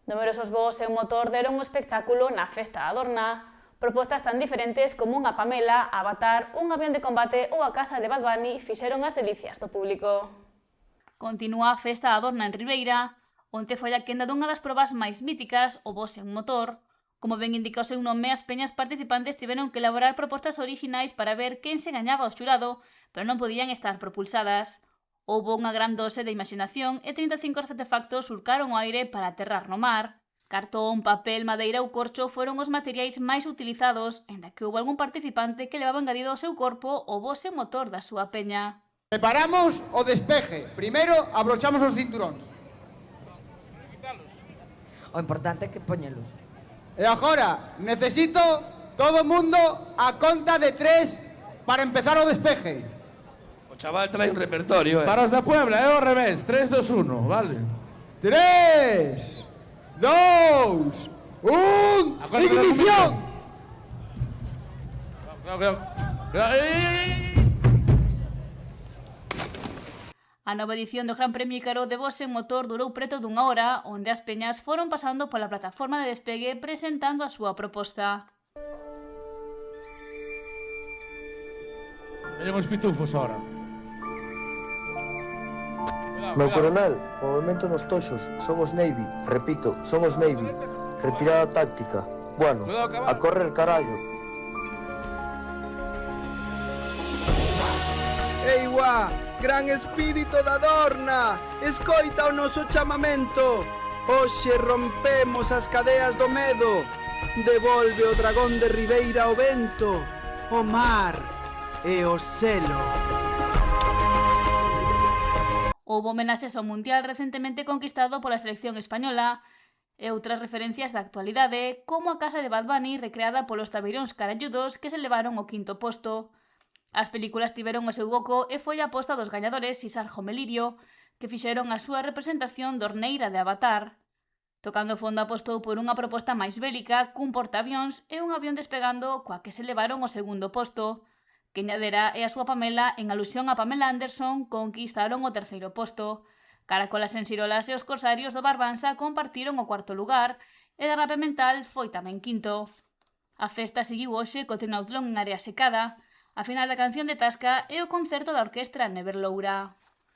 Numerosos voos e un motor deron un espectáculo na Festa da Adorna. Propostas tan diferentes como unha Pamela, Avatar, un avión de combate ou a casa de Bad Bunny fixeron as delicias do público. Continúa a Festa da Adorna en Ribeira. Onte foi a quenda dunha das probas máis míticas, o voo sen motor. Como ben indica o seu nome, as peñas participantes tiveron que elaborar propostas orixinais para ver quen se gañaba o xurado, pero non podían estar propulsadas. Houbo unha gran dose de imaginación e 35 artefactos surcaron o aire para aterrar no mar. Cartón, papel, madeira ou corcho foron os materiais máis utilizados, enda que houbo algún participante que levaba engadido ao seu corpo o voo sen motor da súa peña. Preparamos o despeje. Primeiro, abrochamos os cinturóns. O importante é que poñelos. E agora, necesito todo o mundo a conta de 3 para empezar o despeje. O chaval trae un repertorio, Para os da Puebla, é ao revés, 3, 2, 1, vale? 3, 2, 1, ignición. Cuidado. A nova edición do Gran Premio Ícaro de voo sen motor durou preto dunha hora, onde as peñas foron pasando pola plataforma de despegue presentando a súa proposta. Veñen os pitufos ahora. Meu coronel, movimento nos toxos, somos Navy, repito, somos Navy, retirada táctica, bueno, a correr carallo. Ei, guá, gran espírito da Adorna, escoita o noso chamamento. Hoxe rompemos as cadeas do medo, devolve o dragón de Ribeira ao vento, o mar e o selo. Houbo homenaxes ao Mundial recentemente conquistado pola selección española e outras referencias da actualidade, como a casa de Bad Bunny recreada polos tabeiróns caralludos que se levaron o 5º posto. As películas tiveron o seu boco e foi a aposta dos gañadores Sisar Jomelirio, que fixeron a súa representación dorneira de Avatar. Tocando fondo apostou por unha proposta máis bélica, cun portaavións e un avión despegando coa que se levaron o 2º posto. Queñadera e a súa Pamela, en alusión a Pamela Anderson, conquistaron o 3º posto. Caracolas en Sirolas e os corsarios do Barbanza compartiron o 4º lugar e Derrape Mental foi tamén 5º. A festa seguiu hoxe co Trinautlón en área secada, a final da canción de Tasca e o concerto da orquestra Never Loura.